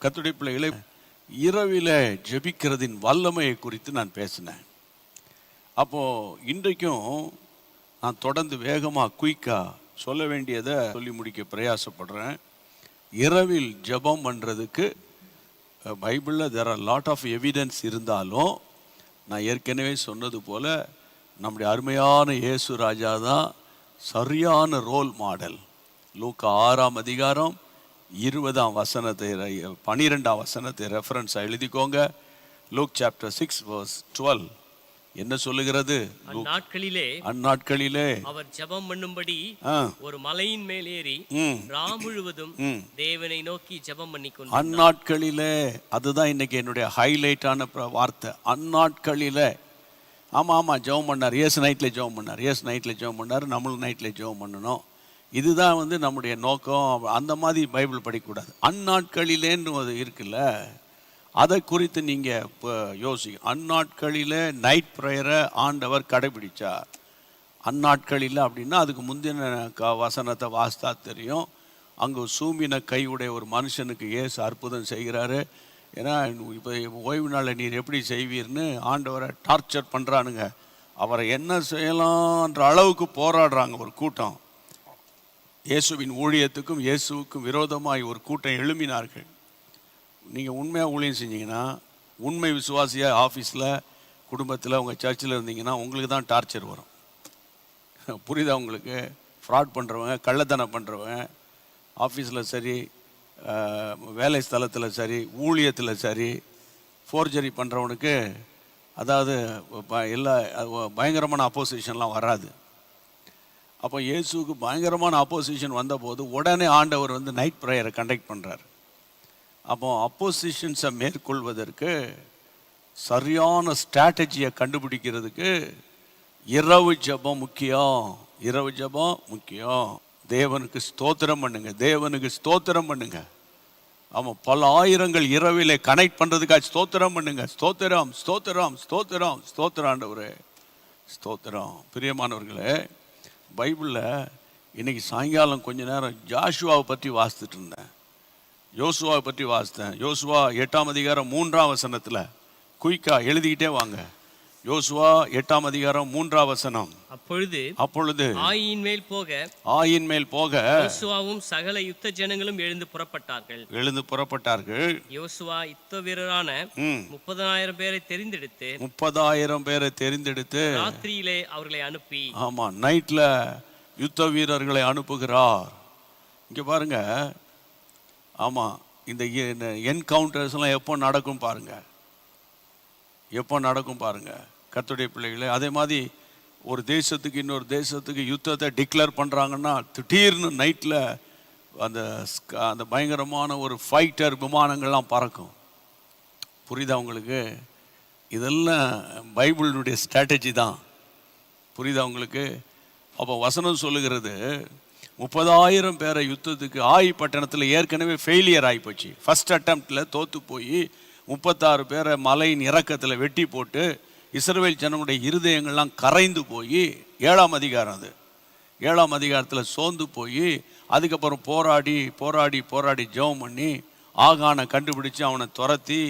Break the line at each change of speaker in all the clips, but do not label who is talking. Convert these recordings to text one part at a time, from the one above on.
கர்த்தருடைய பிள்ளைகளை, இரவில ஜெபிக்கிறதின் வல்லமையை குறித்து நான் பேசினேன். அப்போது இன்றைக்கும் நான் தொடர்ந்து வேகமாக குயிக்காக சொல்ல வேண்டியதை சொல்லி முடிக்க பிரயாசப்படுறேன். இரவில் ஜெபம் பண்ணுறதுக்கு பைபிளில் there are lot of evidence இருந்தாலும், நான் ஏற்கனவே சொன்னது போல் நம்முடைய அருமையான இயேசு ராஜா தான் சரியான ரோல் மாடல். லூக்கா 6ஆம் அதிகாரம் 20ஆம் வசனத்தை 12ஆம் வசனத்தை ரெஃபரன்ஸாக எழுதிக்கோங்க. லூக் சாப்டர் 6 verse 12 என்ன சொல்லுகிறது? அந்நாட்களிலே
அவர் ஜெபம் பண்ணும்படி ஒரு மலையின் மேல் ஏறி ராம் முழுவதும் தேவனை நோக்கி ஜெபம் பண்ணிக்கொண்டு.
அந்நாட்களிலே, அதுதான் இன்னைக்கு என்னுடைய ஹைலைட்டான வார்த்தை. அந்நாட்களிலே. ஆமாம் ஜெபம் பண்ணார். இயேசு நைட்டில் ஜெபம் பண்ணார். இயேசு நைட்டில் ஜெபம் பண்ணார். நம்மளும் நைட்டில் ஜெபம் பண்ணணும். இதுதான் நம்முடைய நோக்கம். அந்த மாதிரி பைபிள் படிக்கக்கூடாது. அந்நாட்களிலேன்னு அது இருக்குல்ல, அதை குறித்து நீங்கள் இப்போ யோசிங்க. அந்நாட்களில் நைட் ப்ரேயரை ஆண்டவர் கடைபிடிச்சார். அந்நாட்களில் அப்படின்னா அதுக்கு முந்தின வசனத்தை வாசித்தா தெரியும். அங்கே சூமின கையுடைய ஒரு மனுஷனுக்கு இயேசு அற்புதம் செய்கிறாரு. ஏன்னா இப்போ ஓய்வு நாளில் நீர் எப்படி செய்வீர்னு ஆண்டவரை டார்ச்சர் பண்ணுறானுங்க. அவரை என்ன செய்யலான்ற அளவுக்கு போராடுறாங்க ஒரு கூட்டம். இயேசுவின் ஊழியத்துக்கும் இயேசுவுக்கும் விரோதமாய் ஒரு கூட்டம் எழும்பினார்கள். நீங்கள் உண்மையாக ஊழியம் செஞ்சீங்கன்னா, உண்மை விசுவாசியாக ஆஃபீஸில், குடும்பத்தில், உங்கள் சர்ச்சில் இருந்தீங்கன்னா உங்களுக்கு தான் டார்ச்சர் வரும். புரியுதா உங்களுக்கு? ஃப்ராட் பண்ணுறவங்க, கள்ளத்தனம் பண்ணுறவங்க, ஆஃபீஸில் சரி, வேலை ஸ்தலத்தில் சரி, ஊழியத்தில் சரி, ஃபோர்ஜரி பண்ணுறவனுக்கு அதாவது எல்லா பயங்கரமான அப்போசிஷன்லாம் வராது. அப்போ இயேசுக்கு பயங்கரமான அப்போசிஷன் வந்தபோது உடனே ஆண்டவர் நைட் ப்ரேயரை கண்டக்ட் பண்ணுறார். அப்போ அப்போசிஷன்ஸை மேற்கொள்வதற்கு சரியான ஸ்ட்ராட்டஜியை கண்டுபிடிக்கிறதுக்கு இரவு ஜெபம் முக்கியம். இரவு ஜெபம் முக்கியம். தேவனுக்கு ஸ்தோத்திரம் பண்ணுங்க, தேவனுக்கு ஸ்தோத்திரம் பண்ணுங்க. ஆமாம், பல ஆயிரங்கள் இரவிலே கனெக்ட் பண்ணுறதுக்காக ஸ்தோத்திரம் பண்ணுங்க. ஸ்தோத்திரம் ஸ்தோத்திரம் ஸ்தோத்திரம் ஸ்தோத்திரம் ஆண்டவரே, ஸ்தோத்திரம். பிரியமானவர்களே, பைபிளில் இன்னைக்கு சாயங்காலம் கொஞ்ச நேரம் ஜாஷுவாவை பற்றி வாசித்துட்டு இருந்தேன். யோசுவாவை பற்றி வாசித்தேன். யோசுவா 8ஆம் அதிகாரம் 3ஆம் வசனத்தில் குயிக்கா எழுதிக்கிட்டே வாங்க. யோசுவா 8ஆம் அதிகாரம் 3ஆம் வசனம். அப்பொழுது
ஆயின் மேல் போக யோசுவாவும் சகல யுத்த ஜனங்களும் எழுந்து புறப்பட்டார்கள். யோசுவா யுத்த வீரரான 30,000 பேரை தெரிந்தெடுத்து ராத்திரியிலே அவர்களை அனுப்பி.
ஆமா, நைட்ல யுத்த வீரர்களை அனுப்புகிறார். இங்க பாருங்க. ஆமாம், இந்த என்கவுண்டர்ஸ்லாம் எப்போ நடக்கும் பாருங்க கர்த்தருடைய பிள்ளைகளே. அதே மாதிரி ஒரு தேசத்துக்கு இன்னொரு தேசத்துக்கு யுத்தத்தை டிக்ளேர் பண்ணுறாங்கன்னா திடீர்னு நைட்டில் அந்த பயங்கரமான ஒரு ஃபைட்டர் விமானங்கள்லாம் பறக்கும். புரியுதா உங்களுக்கு? இதெல்லாம் பைபிளுடைய ஸ்ட்ராட்டஜி தான். புரியுதா உங்களுக்கு? அப்போ வசனம் சொல்லுகிறது 30,000 பேரை யுத்தத்துக்கு ஆயி பட்டணத்தில் ஏற்கனவே ஃபெயிலியர் ஆகிப்போச்சு. ஃபர்ஸ்ட் அட்டம்ப்டில் தோற்று போய் 36 பேரை மலையின் இறக்கத்தில் வெட்டி போட்டு இஸ்ரவேல் ஜனங்களுடைய இருதயங்கள்லாம் கரைந்து போய் 7ஆம் அதிகாரம், அது 7ஆம் அதிகாரத்தில் சோர்ந்து போய் அதுக்கப்புறம் போராடி ஜெபம் பண்ணி ஆகானை கண்டுபிடிச்சு அவனை துரத்தி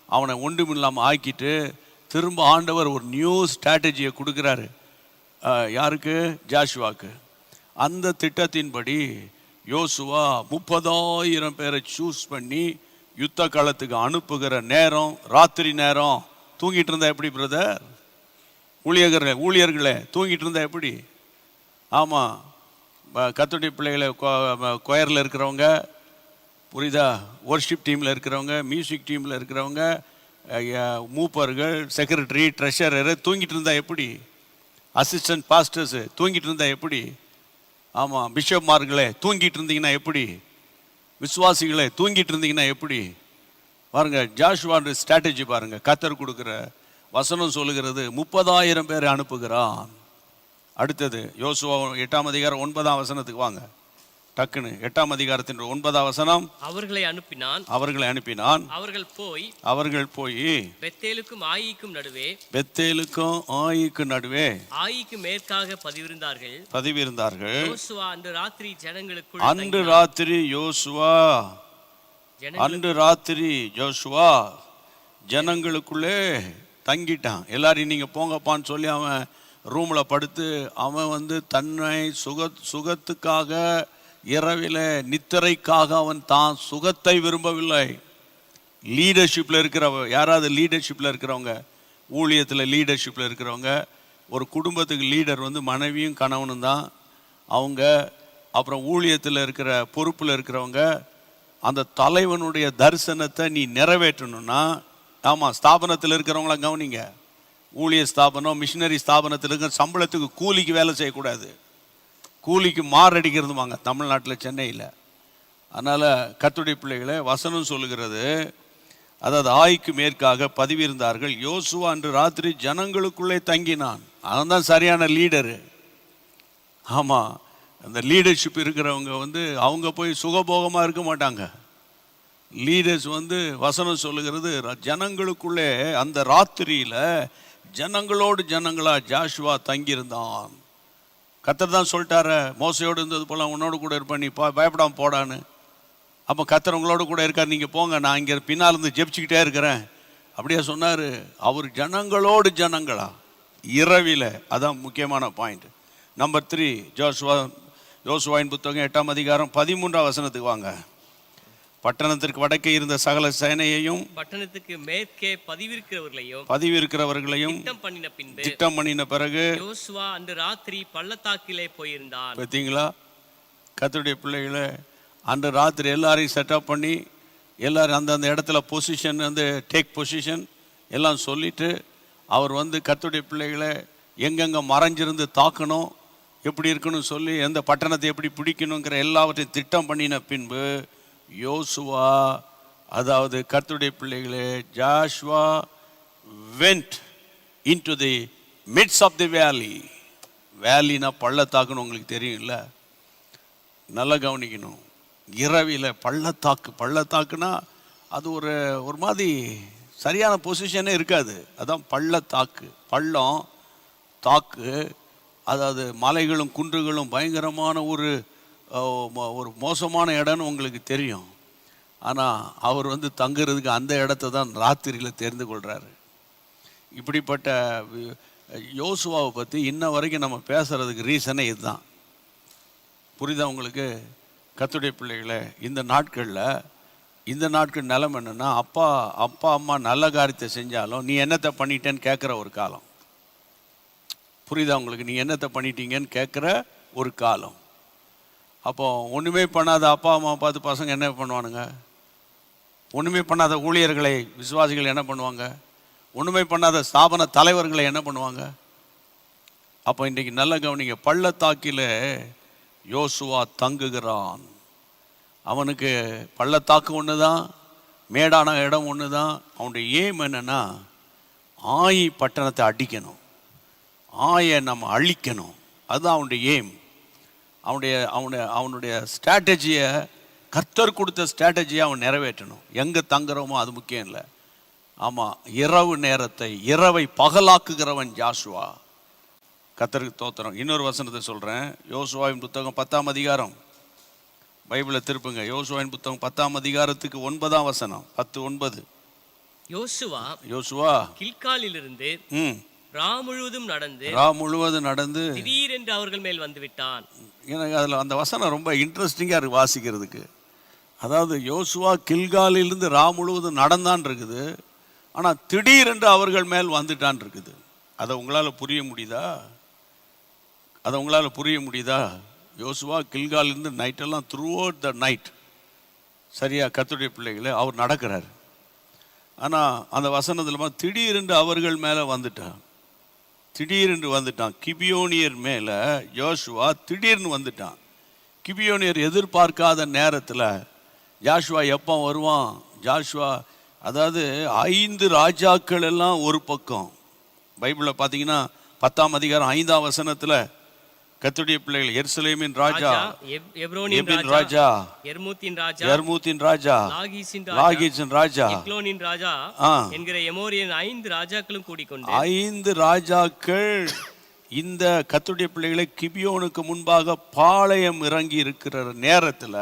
அவனை ஒன்றுமில்லாமல் ஆக்கிட்டு திரும்ப ஆண்டவர் ஒரு நியூ ஸ்ட்ராட்டஜியை கொடுக்குறாரு. யாருக்கு? ஜாஷுவாக்கு. அந்த திட்டத்தின்படி யோசுவா 30,000 பேரை சூஸ் பண்ணி யுத்த காலத்துக்கு அனுப்புகிற நேரம் ராத்திரி நேரம். தூங்கிட்டு இருந்தா எப்படி பிரதர்? ஊழியர்களே தூங்கிட்டு இருந்தா எப்படி? ஆமாம், கர்த்தருடைய பிள்ளைகளை கொயரில் இருக்கிறவங்க, புரியுதா, ஒர்ஷிப் டீமில் இருக்கிறவங்க, மியூசிக் டீமில் இருக்கிறவங்க, மூப்பர்கள், செக்ரட்டரி, ட்ரெஷரர் தூங்கிட்டு இருந்தா எப்படி? அசிஸ்டன்ட் பாஸ்டர்ஸு தூங்கிட்டு இருந்தா எப்படி? ஆமாம், பிஷப்மார்களே தூங்கிட்டு இருந்தீங்கன்னா எப்படி? விசுவாசிகளே தூங்கிட்டு இருந்தீங்கன்னா எப்படி? பாருங்க, ஜாஷுவான்ற ஸ்ட்ராட்டஜி பாருங்க. கர்த்தர் கொடுக்குற வசனம் சொல்லுகிறது 30,000 பேரை அனுப்புகிறான். அடுத்தது யோசுவா 8ஆம் அதிகாரம் 9ஆம் வசனத்துக்கு வாங்க. டக்குன்னு 8ஆம் அதிகாரத்தின் 9ஆம் வசனம்.
அவர்களை அனுப்பினான்.
அவர்கள் போய்
பெத்தேலுக்கும்
ஆயிக்கு நடுவே
ஆயிக்கு மேற்காக பதிவிருந்தார்கள்.
அன்று ராத்திரி யோசுவா அன்று ராத்திரி யோசுவா ஜனங்களுக்குள்ளே தங்கிட்டான். எல்லாரையும் நீங்கள் போங்கப்பான்னு சொல்லி அவன் ரூமில் படுத்து அவன் வந்து தன்னை சுகத்துக்காக இரவில் நித்திரைக்காக அவன் தான் சுகத்தை விரும்பவில்லை. லீடர்ஷிப்பில் யாராவது லீடர்ஷிப்பில் இருக்கிறவங்க, ஊழியத்தில் லீடர்ஷிப்பில் இருக்கிறவங்க, ஒரு குடும்பத்துக்கு லீடர் வந்து மனைவியும் கணவனும் தான் அவங்க. அப்புறம் ஊழியத்தில் இருக்கிற பொறுப்பில் இருக்கிறவங்க, அந்த தலைவனுடைய தரிசனத்தை நீ நிறைவேற்றணும்னா, ஆமாம், ஸ்தாபனத்தில் இருக்கிறவங்களாம் கவனிங்க, ஊழிய ஸ்தாபனம் மிஷினரி ஸ்தாபனத்தில் இருக்கிற சம்பளத்துக்கு கூலிக்கு வேலை செய்யக்கூடாது. கூலிக்கு மாரடிக்கிறதுமாங்க தமிழ்நாட்டில், சென்னையில். அதனால் கர்த்தருடைய பிள்ளைகளை வசனம் சொல்லுகிறது, அதாவது ஆய்க்கு மேற்காக பதிவிருந்தார்கள். யோசுவா அன்று ராத்திரி ஜனங்களுக்குள்ளே தங்கினான். அவன் தான் சரியான லீடரு. ஆமாம், அந்த லீடர்ஷிப் இருக்கிறவங்க வந்து அவங்க போய் சுகபோகமாக இருக்க மாட்டாங்க. லீடர்ஸ் வந்து வசனம் சொல்லுகிறது, ஜனங்களுக்குள்ளே அந்த ராத்திரியில் ஜனங்களோடு ஜனங்களா ஜாஷுவா தங்கியிருந்தான். கர்த்தர் தான் சொல்லிட்டார, மோசையோடு இருந்தது போல உன்னோடு கூட இருப்பேன், நீ பயப்படாம போடான்னு. அப்போ கர்த்தர் உங்களோட கூட இருக்கார், நீங்கள் போங்க, நான் இங்கே பின்னால் இருந்து ஜெபிச்சுக்கிட்டே இருக்கிறேன் அப்படியே சொன்னார். அவர் ஜனங்களோடு ஜனங்களா இரவில், அதான் முக்கியமான பாயிண்ட். நம்பர் 3, யோசுவாவின் புத்தகம் 8ஆம் அதிகாரம் 13ஆம் வசனத்துக்கு வாங்க. பட்டணத்திற்கு வடக்கே இருந்த சகல சேனையையும்
பட்டணத்துக்கு மேற்கே
பதிவிருக்கிறவர்களையும் திட்டம் பண்ணின பிறகு
யோசுவா அன்று ராத்திரி பள்ளத்தாக்கிலே போயிருந்தான்.
பார்த்தீங்களா கர்த்தருடைய பிள்ளைகளை, அன்று ராத்திரி எல்லாரையும் செட்டப் பண்ணி எல்லாரும் அந்தந்த இடத்துல பொசிஷன் வந்து டேக் பொசிஷன் எல்லாம் சொல்லிட்டு அவர் வந்து கர்த்தருடைய பிள்ளைகளை எங்கெங்கே மறைஞ்சிருந்து தாக்கணும், எப்படி இருக்கணும் சொல்லி எந்த பட்டணத்தை எப்படி பிடிக்கணுங்கிற எல்லாவற்றையும் திட்டம் பண்ணின பின்பு யோசுவா, அதாவது கர்த்தருடைய பிள்ளைகளே, Joshua went into the midst of the valley. வேலினா பள்ளத்தாக்குன்னு உங்களுக்கு தெரியும்ல, நல்லா கவனிக்கணும். இரவில் பள்ளத்தாக்குனா அது ஒரு மாதிரி சரியான பொசிஷனே இருக்காது. அதான் பள்ளத்தாக்கு, பள்ளம் தாக்கு, அதாவது மலைகளும் குன்றுகளும் பயங்கரமான ஒரு மோசமான இடம்னு உங்களுக்கு தெரியும். ஆனால் அவர் வந்து தங்குறதுக்கு அந்த இடத்த தான் ராத்திரியில் தெரிந்து கொள்கிறாரு. இப்படிப்பட்ட யோசுவாவை பற்றி இன்ன வரைக்கும் நம்ம பேசுகிறதுக்கு ரீசனே இதுதான். புரியுதா உங்களுக்கு கர்த்தருடைய பிள்ளைகளை? இந்த நாட்கள் நிலைமை என்னென்னா, அப்பா அம்மா நல்ல காரியத்தை செஞ்சாலும் நீ என்னத்தை பண்ணிட்டேன்னு கேட்குற ஒரு காலம். புரியுதா உங்களுக்கு? நீ என்னத்தை பண்ணிட்டீங்கன்னு கேட்குற ஒரு காலம். அப்போ ஒன்றுமே பண்ணாத அப்பா அம்மா பார்த்து பசங்க என்ன பண்ணுவானுங்க? ஒன்றுமே பண்ணாத ஊழியர்களை விசுவாசிகள் என்ன பண்ணுவாங்க? ஒன்றுமே பண்ணாத ஸ்தாபன தலைவர்களை என்ன பண்ணுவாங்க? அப்போ இன்றைக்கி நல்ல கவனிங்க, பள்ளத்தாக்கில் யோசுவா தங்குகிறான். அவனுக்கு பள்ளத்தாக்கு ஒன்று தான், மேடான இடம் ஒன்று தான். அவனுடைய ஏம் என்னென்னா, ஆயி பட்டணத்தை அடிக்கணும், ஆயை நம்ம அழிக்கணும். அதுதான் அவனுடைய ஏம். அவனுடைய ஸ்ட்ராட்டஜியை, கர்த்தர் கொடுத்த ஸ்ட்ராட்டஜியை அவன் நிறைவேற்றணும். எங்கே தங்குறோமோ அது முக்கியம் இல்லை. ஆமாம், இரவை பகலாக்குகிறவன் ஜாஷுவா. கர்த்தருக்கு தோத்திரம். இன்னொரு வசனத்தை சொல்கிறேன். யோசுவாவின் புத்தகம் 10ஆம் அதிகாரம், பைபிளை திருப்புங்க. யோசுவாவின் புத்தகம் 10ஆம் அதிகாரத்துக்கு 9ஆம் வசனம், 10:9. யோசுவா கில்காலிலிருந்து ரா முழுவதும் நடந்து
திடீரென்று அவர்கள் மேல் வந்து விட்டான்.
எனக்கு அதில் அந்த வசனம் ரொம்ப இன்ட்ரெஸ்டிங்காக இருக்குது வாசிக்கிறதுக்கு. அதாவது யோசுவா கில்காலிலிருந்து ரா முழுவதும் நடந்தான் இருக்குது, ஆனால் திடீரென்று அவர்கள் மேல் வந்துட்டான் இருக்குது. அதை உங்களால் புரிய முடியுதா? யோசுவா கில்காலிலிருந்து நைட்டெல்லாம் த்ரூ அவுட் த நைட், சரியா கர்த்தருடைய பிள்ளைகளை, அவர் நடக்கிறார். ஆனால் அந்த வசனத்தில் திடீரென்று அவர்கள் மேலே வந்துட்டான். கிபியோனியர் மேலே யோசுவா திடீர்னு வந்துட்டான். கிபியோனியர் எதிர்பார்க்காத நேரத்தில் ஜாஷுவா எப்போ வருவான்? அதாவது 5 ராஜாக்கள் எல்லாம் ஒரு பக்கம். பைபிளில் பார்த்தீங்கன்னா 10ஆம் அதிகாரம் 5ஆம் வசனத்தில் கர்த்தருடைய பிள்ளைகள், எருசலேமின் ராஜா, எப்ரோனின் ராஜா, யர்மூத்தின் ராஜா, லாகீசின் ராஜா,
எக்லோனின் ராஜா என்கிற எமோரியன் 5 ராஜாக்களும் கூடிக்கொண்டு
5 ராஜாக்கள் இந்த கர்த்தருடைய பிள்ளைகளை கிபியோனுக்கு முன்பாக பாளையம் இறங்கி இருக்கிற நேரத்தில்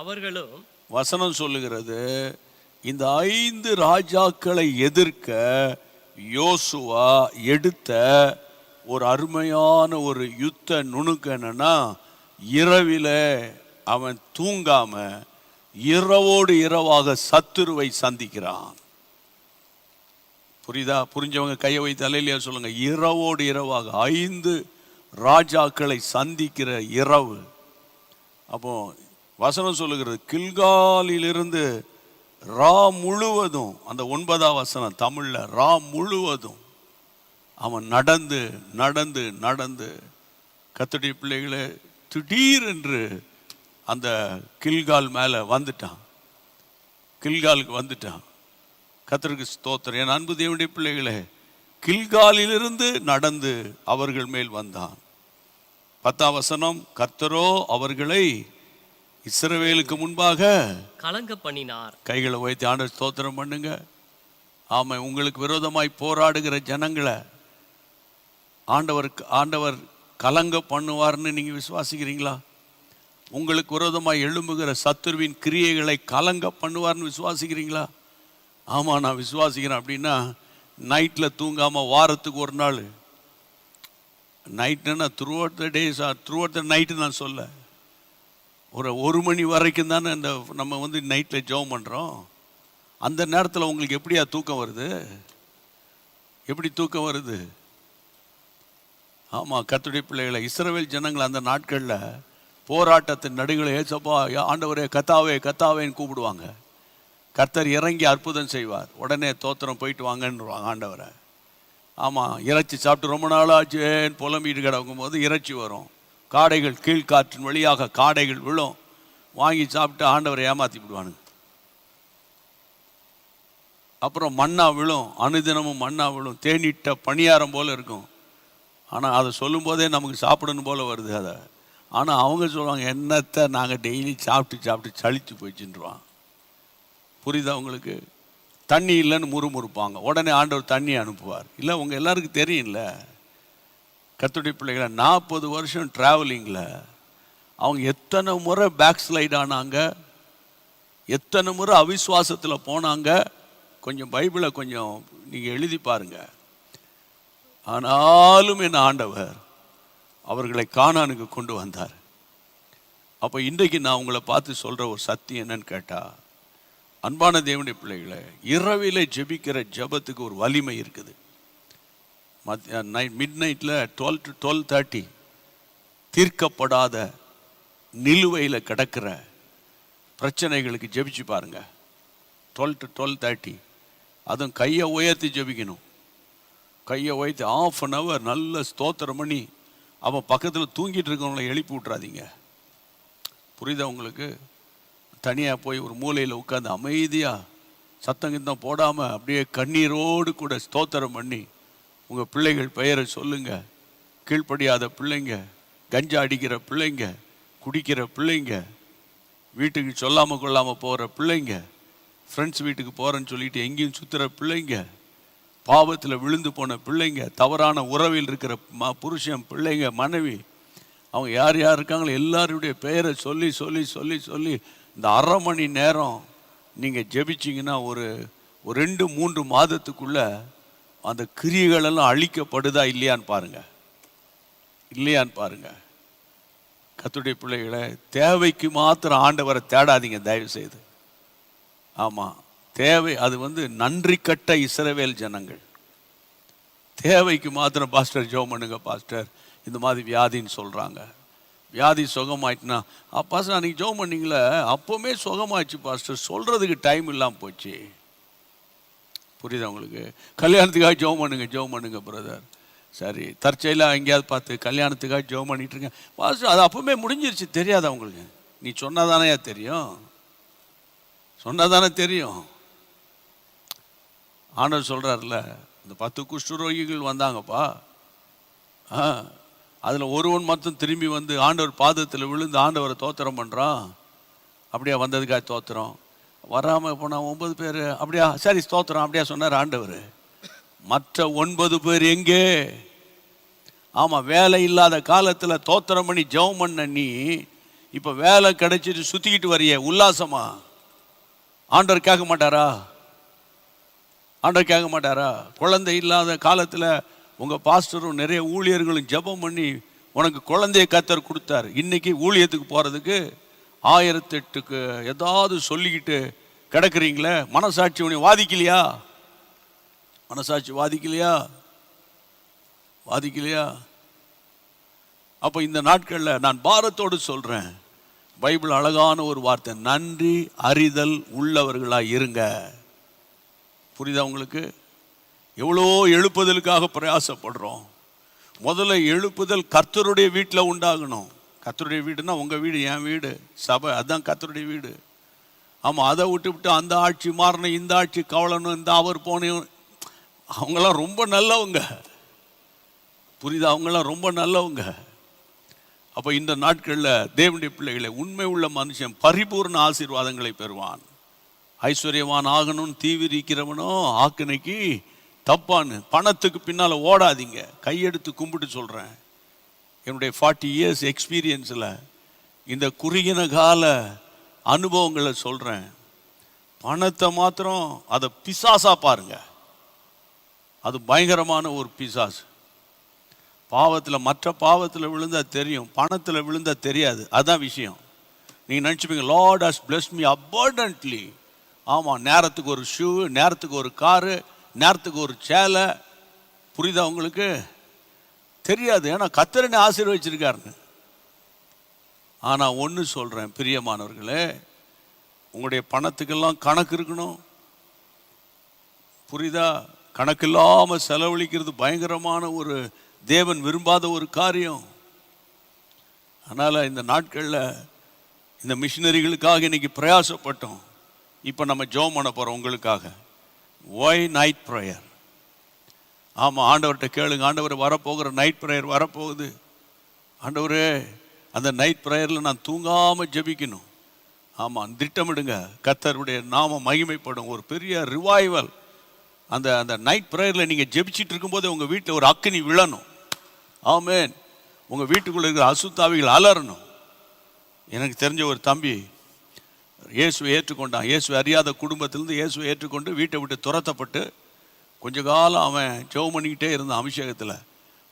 அவர்களும்
வசனம் சொல்லுகிறது, இந்த 5 ராஜாக்களை எதிர்க்க யோசுவா எடுத்த ஒரு அருமையான ஒரு யுத்த நுணுக்கு என்னன்னா, இரவில அவன் தூங்காம இரவோடு இரவாக சத்துருவை சந்திக்கிறான். புரியுதா? புரிஞ்சவங்க கையை வைத்து அல்லேலூயா சொல்லுங்க. இரவோடு இரவாக 5 ராஜாக்களை சந்திக்கிற இரவு. அப்போ வசனம் சொல்லுகிறது, கில்காலிலிருந்து ரா முழுவதும், அந்த 9ஆம் வசனம் தமிழ்ல, ரா முழுவதும் அவன் நடந்து நடந்து நடந்து, கர்த்தருடைய பிள்ளைகளே, திடீரென்று அந்த கில்கால் மேலே வந்துட்டான். கில்காலுக்கு வந்துட்டான். கர்த்தருக்கு ஸ்தோத்திரம். என் அன்பு தேவனுடைய பிள்ளைகளே, கில்காலிலிருந்து நடந்து அவர்கள் மேல் வந்தான். 10ஆம் வசனம், கர்த்தரோ அவர்களை இஸ்ரவேலுக்கு முன்பாக
கலங்க பண்ணினார்.
கைகளை உயர்த்தி ஆண்டவர் ஸ்தோத்திரம் பண்ணுங்க. ஆமா, உங்களுக்கு விரோதமாய் போராடுகிற ஜனங்களை ஆண்டவர் கலங்க பண்ணுவார்னு நீங்க விசுவாசிக்கிறீங்களா? உங்களுக்கு விரோதமாய் எழும்புகிற சத்துருவின் கிரியைகளை கலங்க பண்ணுவார்னு விசுவாசிக்கிறீங்களா? ஆமா, நான் விசுவாசிக்கிறேன். அப்படின்னா நைட்டில் தூங்காமல் வாரத்துக்கு ஒரு நாள், நைட்டுன்னா throughout the days, throughout the night நான் சொல்ல, ஒரு மணி வரைக்கும் தானே இந்த நம்ம வந்து நைட்டில் ஜெபம் பண்ணுறோம். அந்த நேரத்தில் உங்களுக்கு எப்படியா தூக்கம் வருது? எப்படி தூக்கம் வருது? ஆமாம், கர்த்தருடைய பிள்ளைகளை, இஸ்ரவேல் ஜனங்கள் அந்த நாட்களில் போராட்டத்தின் நடுகளை ஏசப்பா ஆண்டவரே கத்தாவே கத்தாவேன்னு கூப்பிடுவாங்க. கர்த்தர் இறங்கி அற்புதம் செய்வார். உடனே தோத்திரம் போயிட்டு வாங்கன்னுவாங்க ஆண்டவரை. ஆமாம், இறைச்சி சாப்பிட்டு ரொம்ப நாளாச்சேன்னு புலம்பிட்டு கிடக்கும் போது இறைச்சி வரும். காடைகள், கீழ்காற்றின் வழியாக காடைகள் விழும். வாங்கி சாப்பிட்டு ஆண்டவரை ஏமாற்றி விடுவானுங்க. அப்புறம் மண்ணா விழும், அனுதினமும் மண்ணா விழும். தேனிட்ட பணியாரம் போல் இருக்கும். ஆனால் அதை சொல்லும் போதே நமக்கு சாப்பிடணும் போல் வருது அதை. ஆனால் அவங்க சொல்லுவாங்க, என்னத்தை நாங்கள் டெய்லி சாப்பிட்டு சாப்பிட்டு சளிச்சு போயிடுச்சுன்றான். புரியுதா உங்களுக்கு? தண்ணி இல்லைன்னு முறுமுறுப்பாங்க. உடனே ஆண்டவர் தண்ணி அனுப்புவார். இல்லை, உங்கள் எல்லாருக்கும் தெரியும்ல, கர்த்தருடைய பிள்ளைகளை 40 வருஷம் ட்ராவலிங்கில் அவங்க எத்தனை முறை பேக் ஸ்லைட் ஆனாங்க, எத்தனை முறை அவிசுவாசத்தில் போனாங்க. கொஞ்சம் பைபிளை கொஞ்சம் நீங்கள் எழுதி பாருங்க. ஆனாலும் என் ஆண்டவர் அவர்களை கானானுக்கு கொண்டு வந்தார். அப்போ இன்றைக்கு நான் உங்களை பார்த்து சொல்கிற ஒரு சத்தியம் என்னன்னு கேட்டால், அன்பான தேவனுடைய பிள்ளைகளை, இரவிலே ஜெபிக்கிற ஜெபத்துக்கு ஒரு வலிமை இருக்குது. மிட் நைட்டில் 12 to 12:30 தீர்க்கப்படாத நிலுவையில் கிடக்கிற பிரச்சனைகளுக்கு ஜெபிச்சு பாருங்க. 12 to 12:30, அதுவும் கையை உயர்த்தி ஜெபிக்கணும். கையை உயர்த்தி 1/2 hour நல்ல ஸ்தோத்திரம் பண்ணி, அவன் பக்கத்தில் தூங்கிட்டு இருக்கவங்களை எழுப்பி விட்றாதீங்க. புரியுதா உங்களுக்கு? தனியாக போய் ஒரு மூலையில் உட்காந்து அமைதியாக சத்தங்கித்தம் போடாமல் அப்படியே கண்ணீரோடு கூட ஸ்தோத்திரம் பண்ணி உங்கள் பிள்ளைகள் பெயரை சொல்லுங்கள். கீழ்ப்படியாத பிள்ளைங்க, கஞ்சா அடிக்கிற பிள்ளைங்க, குடிக்கிற பிள்ளைங்க, வீட்டுக்கு சொல்லாமல் கொள்ளாமல் போகிற பிள்ளைங்க, ஃப்ரெண்ட்ஸ் வீட்டுக்கு போகிறேன்னு சொல்லிட்டு எங்கேயும் சுற்றுற பிள்ளைங்க, பாவத்தில் விழுந்து போன பிள்ளைங்க, தவறான உறவில் இருக்கிற புருஷன், பிள்ளைங்க, மனைவி, அவங்க யார் யார் இருக்காங்களோ எல்லாருடைய பெயரை சொல்லி சொல்லி சொல்லி சொல்லி இந்த 1/2 மணி நேரம் நீங்கள் ஜெபிச்சிங்கன்னா ஒரு 2-3 மாதத்துக்குள்ளே அந்த கிரியைகளெல்லாம் அழிக்கப்படுதா இல்லையான்னு பாருங்கள். இல்லையான்னு பாருங்கள். கர்த்தருடைய பிள்ளைகளை, தேவைக்கு மாத்திரம் ஆண்டவரை தேடாதீங்க தயவு செய்து. ஆமாம், தேவை அது வந்து நன்றி கட்ட இஸ்ரவேல் ஜனங்கள். தேவைக்கு மாத்திரம் பாஸ்டர் ஜெபம் பண்ணுங்க பாஸ்டர், இந்த மாதிரி வியாதின்னு சொல்கிறாங்க. வியாதி சுகமாயிட்டுனா, பாஸ்டர் அன்றைக்கி ஜெபம் பண்ணிங்களே அப்போவுமே சுகமாயிடுச்சு பாஸ்டர், சொல்கிறதுக்கு டைம் இல்லாமல் போச்சு. புரியுதா உங்களுக்கு? கல்யாணத்துக்காக ஜெபம் பண்ணுங்க பிரதர். சரி, தற்செயலாக எங்கேயாவது பார்த்து கல்யாணத்துக்காக ஜெபம் பண்ணிட்டு இருக்கேன் பாஸ்டர், அது அப்போவுமே முடிஞ்சிருச்சு. தெரியாதா உங்களுக்கு? நீ சொன்னாதானே தெரியும், சொன்னாதானே தெரியும். ஆண்டவர் சொல்கிறார்ல, இந்த 10 குஷ்டரோகிகள் வந்தாங்கப்பா, அதில் ஒருவன் மட்டும் திரும்பி வந்து ஆண்டவர் பாதத்தில் விழுந்து ஆண்டவரை தோத்திரம் பண்ணுறான். அப்படியா? வந்ததுக்காக தோத்திரம். வராமல் போனால் 9 பேர். அப்படியா? சரி ஸ்தோத்திரம். அப்படியா சொன்னார் ஆண்டவர். மற்ற 9 பேர் எங்கே? ஆமாம், வேலை இல்லாத காலத்தில் தோத்திரம் பண்ணி ஜெபம் பண்ண நீ இப்போ வேலை கிடைச்சிட்டு சுற்றிக்கிட்டு வரைய உல்லாசமா? ஆண்டவர் கேட்க மாட்டாரா? ஆண்டவர் கேட்க மாட்டாரா? குழந்தை இல்லாத காலத்தில் உங்கள் பாஸ்டரும் நிறைய ஊழியர்களும் ஜெபம் பண்ணி உனக்கு குழந்தைய கர்த்தர் கொடுத்தாரு. இன்னைக்கு ஊழியத்துக்கு போகிறதுக்கு 1008க்கு ஏதாவது சொல்லிக்கிட்டு கிடக்குறீங்களே, மனசாட்சி உன்னை வாதிக்கலையா? மனசாட்சி வாதிக்கலையா? வாதிக்கலையா? அப்போ இந்த நாட்களில் நான் பாரத்தோடு சொல்கிறேன், பைபிள் அழகான ஒரு வார்த்தை, நன்றி அறிதல் உள்ளவர்களாக இருங்க. புரியுதா உங்களுக்கு? எவ்வளோ எழுப்புதலுக்காக பிரயாசப்படுறோம். முதல்ல எழுப்புதல் கர்த்தருடைய வீட்டில் உண்டாகணும். கர்த்தருடைய வீடுனா உங்கள் வீடு, என் வீடு, சபை, அதுதான் கர்த்தருடைய வீடு. ஆமாம், அதை விட்டு அந்த ஆட்சி மாறணும், இந்த ஆட்சி கவலணும், இந்த அவர் போனேன், அவங்களாம் ரொம்ப நல்லவங்க. புரியுதா? அவங்களாம் ரொம்ப நல்லவங்க. அப்போ இந்த நாட்களில் தேவனுடைய பிள்ளைகளை, உண்மை உள்ள மனுஷன் பரிபூர்ண ஆசீர்வாதங்களை பெறுவான். ஐஸ்வர்யவான் ஆகணும்னு தீவிரிக்கிறவனோ ஆக்கினைக்கு தப்பான்னு. பணத்துக்கு பின்னால் ஓடாதீங்க. கையெடுத்து கும்பிட்டு சொல்கிறேன், என்னுடைய 40 years எக்ஸ்பீரியன்ஸில் இந்த குறுகின கால அனுபவங்களை சொல்கிறேன். பணத்தை மாத்திரம் அதை பிசாசா பாருங்க. அது பயங்கரமான ஒரு பிசாசு. பாவத்தில், மற்ற பாவத்தில் விழுந்தால் தெரியும், பணத்தில் விழுந்தால் தெரியாது. அதுதான் விஷயம். நீங்கள் நினச்சிப்பீங்க, Lord has blessed me abundantly. ஆமாம், நேரத்துக்கு ஒரு ஷூ, நேரத்துக்கு ஒரு காரு, நேரத்துக்கு ஒரு சேலை. புரியுதா உங்களுக்கு? தெரியாது, ஏன்னா கர்த்தர் ஆசீர்வதிச்சிருக்காருன்னு. ஆனால் ஒன்று சொல்கிறேன் பிரியமானவர்களே, உங்களுடைய பணத்துக்கெல்லாம் கணக்கு இருக்கணும். புரியுதா? கணக்கு இல்லாமல் செலவழிக்கிறது பயங்கரமான ஒரு, தேவன் விரும்பாத ஒரு காரியம். அதனால் இந்த நாட்களில் இந்த மிஷினரிகளுக்காக இன்னைக்கு பிரயாசப்பட்டோம். இப்போ நம்ம ஜெபம் பண்ண போகிறோம் உங்களுக்காக. Why night prayer. ஆமாம், ஆண்டவர்கிட்ட கேளுங்க, ஆண்டவர் வரப்போகிற நைட் ப்ரேயர் வரப்போகுது. ஆண்டவரே, அந்த நைட் ப்ரேயரில் நான் தூங்காமல் ஜெபிக்கணும். ஆமாம், திட்டமிடுங்க, கர்த்தருடைய நாமம் மகிமைப்படும். ஒரு பெரிய ரிவைவல் அந்த அந்த நைட் ப்ரேயரில் நீங்கள் ஜெபிச்சிட்டு இருக்கும்போது உங்கள் வீட்டில் ஒரு அக்கினி விழணும். ஆமென். உங்கள் வீட்டுக்குள்ளே இருக்கிற அசுத்தாவிகள் அலறணும். எனக்கு தெரிஞ்ச ஒரு தம்பி இயேசுவை ஏற்றுக்கொண்டான். இயேசுவை அறியாத குடும்பத்திலேருந்து இயேசுவை ஏற்றுக்கொண்டு வீட்டை விட்டு துரத்தப்பட்டு கொஞ்ச காலம் அவன் ஜெபம் பண்ணிக்கிட்டே இருந்தான் அபிஷேகத்தில்.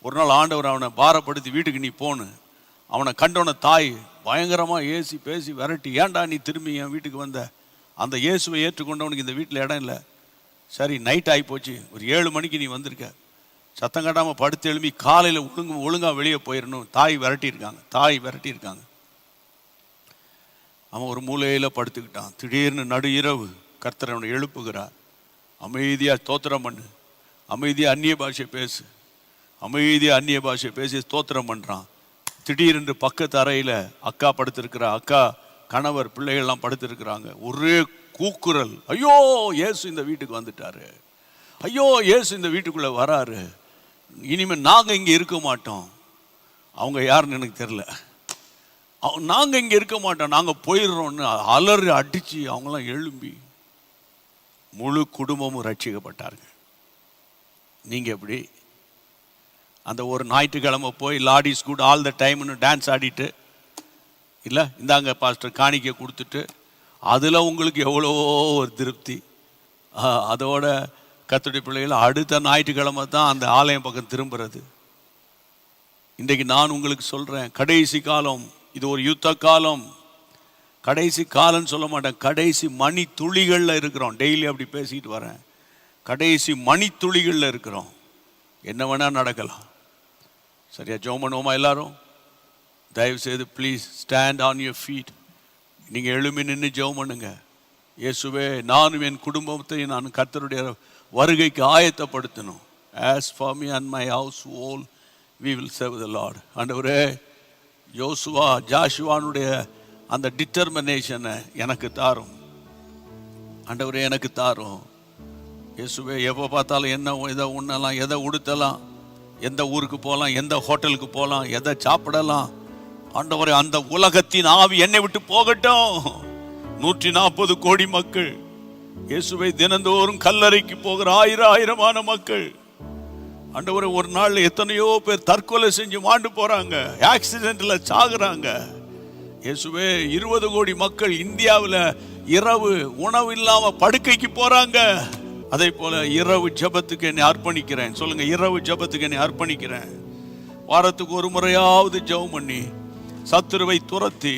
ஒரு நாள் ஆண்டவர் அவனை பாரப்படுத்தி வீட்டுக்கு நீ போன்னு. அவனை கண்டவன தாய் பயங்கரமாக ஏசி பேசி விரட்டி, ஏன்டா நீ திரும்பி என் வீட்டுக்கு வந்த? அந்த இயேசுவை ஏற்றுக்கொண்டவனுக்கு இந்த வீட்டில் இடம் இல்லை. சரி, நைட் ஆகி போச்சு, ஒரு 7 மணிக்கு நீ வந்திருக்க, சத்தம் கட்டாமல் படுத்து எழுப்பி காலையில் ஒழுங்காக வெளியே போயிடணும். தாய் விரட்டியிருக்காங்க. அவன் ஒரு மூலையில் படுத்துக்கிட்டான். திடீர்னு நடு இரவு கர்த்தர் அவனை எழுப்புகிறார். அமைதியாக ஸ்தோத்திரம் பண்ணு, அமைதியாக அந்நிய பாஷை பேசு, அமைதியாக அந்நிய பாஷை பேசி ஸ்தோத்திரம் பண்ணுறான். திடீரென்று பக்கத்து அறையில் அக்கா படுத்திருக்கிறா, அக்கா கணவர் பிள்ளைகள்லாம் படுத்திருக்கிறாங்க. ஒரே கூக்குரல், ஐயோ இயேசு இந்த வீட்டுக்கு வந்துட்டாரு, ஐயோ இயேசு இந்த வீட்டுக்குள்ளே வராரு, இனிமேல் நாங்கள் இங்கே இருக்க மாட்டோம். அவங்க யாருன்னு எனக்கு தெரில. நாங்கள் இங்கே இருக்க மாட்டோம், நாங்கள் போயிடுறோன்னு அலறி அடித்து அவங்களாம் எழும்பி முழு குடும்பமும் ரட்சிக்கப்பட்டார்கள். நீங்கள் எப்படி? அந்த ஒரு ஞாயிற்றுக்கிழமை போய் லாடிஸ் குட் ஆல் த டைம்னு டான்ஸ் ஆடிட்டு, இல்லை இந்தாங்க பாஸ்டர் காணிக்கை கொடுத்துட்டு, அதில் உங்களுக்கு எவ்வளோ ஒரு திருப்தி. அதோட கர்த்தருடைய பிள்ளைகள் அடுத்த ஞாயிற்றுக்கிழமை தான் அந்த ஆலயம் பக்கம் திரும்புறது. இன்றைக்கு நான் உங்களுக்கு சொல்கிறேன், கடைசி காலம் இது, ஒரு யுத்த காலம். கடைசி காலம்னு சொல்ல மாட்டேன், கடைசி மணி துளிகளில் இருக்கிறோம். டெய்லி அப்படி பேசிக்கிட்டு வரேன். கடைசி மணி துளிகளில் இருக்கிறோம். என்ன வேணால் நடக்கலாம். சரியா? ஜெபம் பண்ணுவோமா எல்லாரும்? தயவுசெய்து please stand on your feet. நீங்கள் எழும்பி நின்று ஜெபம் பண்ணுங்க. இயேசுவே, நானும் என் குடும்பத்தை நான் கர்த்தருடைய வருகைக்கு ஆயத்தப்படுத்தணும். As for me and my household, we will serve the Lord. ஆண்டவரே, ஜாஷுவானுடைய அந்த டிட்டர்மினேஷனை எனக்கு தாரும். ஆண்டவரே, எனக்கு தாரும். இயேசுவே, எப்போ பார்த்தாலும் என்ன எதை உண்ணலாம், எதை உடுத்தலாம், எந்த ஊருக்கு போகலாம், எந்த ஹோட்டலுக்கு போகலாம், எதை சாப்பிடலாம். ஆண்டவரே, அந்த உலகத்தின் ஆவி என்னை விட்டு போகட்டும். 140 கோடி மக்கள், இயேசுவை தினந்தோறும் கல்லறைக்கு போகிற ஆயிரமான மக்கள். ஆண்டவரே, ஒரு நாள் எத்தனையோ பேர் தற்கொலை செஞ்சு மாண்டு போறாங்க, ஆக்சிடென்ட்ல சாகுறாங்க. இயேசுவே 20 கோடி மக்கள் இந்தியாவில் இரவு உணவு இல்லாம படுக்கைக்கு போறாங்க. அதே போல இரவு ஜெபத்துக்கு என்னை அர்ப்பணிக்கிறேன். சொல்லுங்க, இரவு ஜெபத்துக்கு என்னை அர்ப்பணிக்கிறேன். வாரத்துக்கு ஒரு முறையாவது ஜெபம் பண்ணி சத்துருவை துரத்தி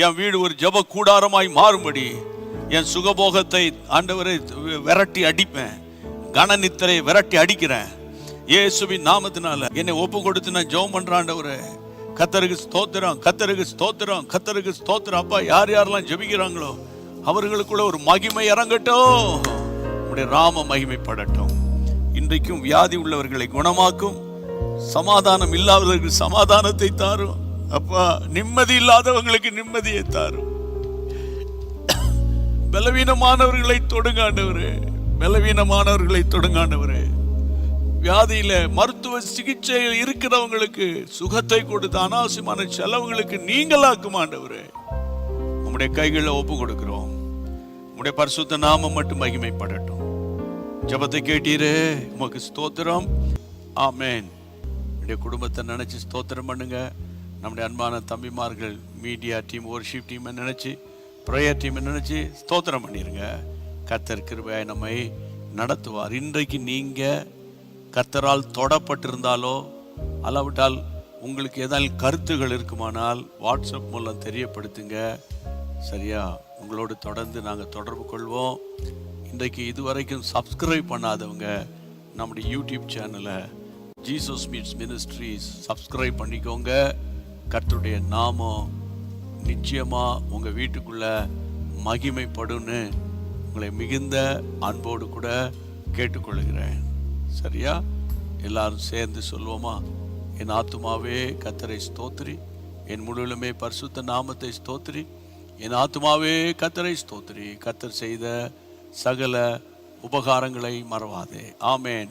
என் வீடு ஒரு ஜெப கூடாரமாய் மாறும்படி என் சுகபோகத்தை ஆண்டவரை விரட்டி அடிப்பேன். கனநித்திரை விரட்டி அடிக்கிறேன். இயேசுவின் நாமத்தினால என்னை ஒப்பு கொடுத்து நான் ஜெபம் பண்றேன். ஆண்டவரே, கர்த்தருக்கு ஸ்தோத்திரம், கர்த்தருக்கு ஸ்தோத்திரம், கர்த்தருக்கு ஸ்தோத்திரம். அப்பா, யார் யாரெல்லாம் ஜெபிக்கிறாங்களோ அவர்களுக்குள்ள ஒரு மகிமை இறங்கட்டும். உம்முடைய ராம மகிமைப்படட்டும். இன்றைக்கும் வியாதி உள்ளவர்களை குணமாக்கும். சமாதானம் இல்லாதவர்களுக்கு சமாதானத்தை தாரும். அப்பா, நிம்மதி இல்லாதவங்களுக்கு நிம்மதியை தாரும். பலவீனமானவர்களை தொடுங்க ஆண்டவரே, பலவீனமானவர்களை தொடுங்க ஆண்டவரே. வியாதியில மருத்துவ சிகிச்சையில் இருக்கிறவங்களுக்கு சுகத்தை கொடுத்து அனாவசியமான செலவுகளுக்கு நீங்களாக்கும் ஆண்டவரே. உம்முடைய கைகளை ஒப்பு கொடுக்கிறோம். உம்முடைய பரிசுத்த நாமம் மட்டும் மகிமைப்படட்டும். ஜெபத்தை கேட்டீரே, உமக்கு ஸ்தோத்திரம். ஆமென். என்னுடைய குடும்பத்தை நினைச்சு ஸ்தோத்திரம் பண்ணுங்க. நம்முடைய அன்பான தம்பிமார்கள், மீடியா டீம், வொர்ஷிப் டீமை நினைச்சு, ப்ரேயர் டீமை நினைச்சு ஸ்தோத்திரம் பண்ணிருங்க. கர்த்தர் கிருபையாய் நம்மை நடத்துவார். இன்றைக்கு நீங்க கர்த்தரால் தொடப்பட்டிருந்தாலோ அல்லாவிட்டால் உங்களுக்கு ஏதாவது கருத்துகள் இருக்குமானால் வாட்ஸ்அப் மூலம் தெரியப்படுத்துங்க. சரியா? உங்களோடு தொடர்ந்து நாங்கள் தொடர்பு கொள்வோம். இன்றைக்கு இதுவரைக்கும் சப்ஸ்கிரைப் பண்ணாதவங்க நம்முடைய யூடியூப் சேனலை ஜீசஸ் மீட்ஸ் மினிஸ்ட்ரீஸ் சப்ஸ்கிரைப் பண்ணிக்கோங்க. கர்த்தருடைய நாமம் நிச்சயமா உங்க வீட்டுக்குள்ள மகிமைப்படும்னு உங்களை மிகுந்த அன்போடு கூட கேட்டுக்கொள்கிறேன். சரியா? எல்லாரும் சேர்ந்து சொல்வோமா? என் ஆத்துமாவே கர்த்தரை ஸ்தோத்திரி, என் முழுவலுமே பரிசுத்த நாமத்தை ஸ்தோத்திரி. என் ஆத்துமாவே கர்த்தரை ஸ்தோத்திரி, கர்த்தர் செய்த சகல உபகாரங்களை மறவாதே. ஆமென்.